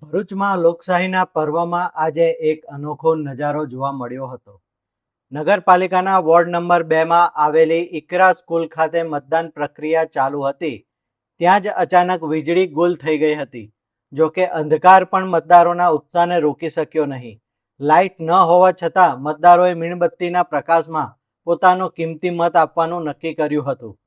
ભરૂચમાં લોકશાહીના પર્વમાં આજે એક અનોખો નજારો જોવા મળ્યો હતો. નગરપાલિકાના વોર્ડ નંબર 2માં આવેલી ઇકરા સ્કૂલ ખાતે મતદાન પ્રક્રિયા ચાલુ હતી. ત્યાં જ અચાનક વીજળી ગુલ થઈ ગઈ હતી. જોકે અંધકાર પણ મતદારોના ઉત્સાહને રોકી શક્યો નહીં. લાઇટ ન હોવા છતાં મતદારોએ મીણબત્તીના પ્રકાશમાં પોતાનો કિંમતી મત આપવાનું નક્કી કર્યું હતું.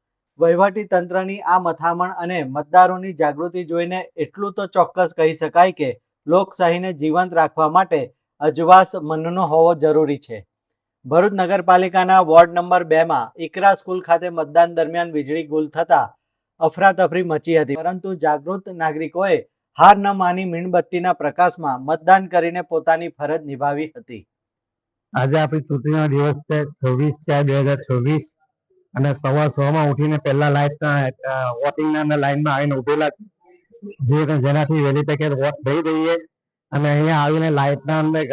વહીવટી તંત્રની આ મથામણ અને મતદારોની જાગૃતિ જોઈને એટલું તો ચોક્કસ કહી શકાય કે લોકશાહીને જીવંત રાખવા માટે અજવાસ મનનો હોવો જરૂરી છે. ભરૂચ નગરપાલિકાના વોર્ડ નંબર 2માં ઇકરા સ્કૂલ ખાતે મતદાન દરમિયાન વીજળી ગુલ થતા અફરાતફરી મચી હતી, પરંતુ જાગૃત નાગરિકોએ હાર ન માની મીણબત્તીના પ્રકાશમાં મતદાન કરીને પોતાની ફરજ નિભાવી હતી. આજે આપણી ચૂંટણીનો દિવસ છે 26/4/2026 અને સવાર 6 ઉઠીને પહેલા વોટિંગના લાઈનમાં આવીને ઉભેલા જેનાથી વહેલી તકે વોટ થઈ દઈએ. અને અહીંયા આવીને લાઇટના અંદર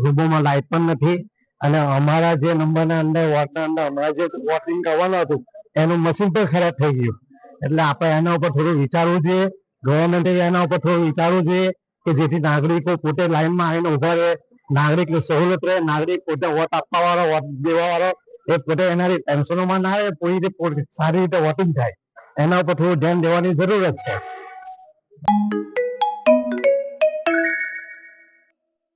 રૂમોમાં લાઇટ પણ નથી અને અમારા જે નંબરના અંદર વોર્ડના અંદર હમણાં જે વોટિંગ કરવાનું હતું એનું મશીન પણ ખરાબ થઈ ગયું. એટલે આપણે એના ઉપર થોડું વિચારવું જોઈએ. ગવર્મેન્ટે એના ઉપર થોડું વિચારવું જોઈએ કે જેથી નાગરિકો પોતે લાઈનમાં આવીને ઉભા રહે, નાગરિકની સહુલત રહે, નાગરિક પોતે વોટ આપવા વાળો, વોટ દેવા વાળો એ પોતે એનાથી ટેન્શનોમાં ના આવે, પૂરી રીતે સારી રીતે વોટિંગ થાય. એના ઉપર થોડું ધ્યાન દેવાની જરૂરત છે.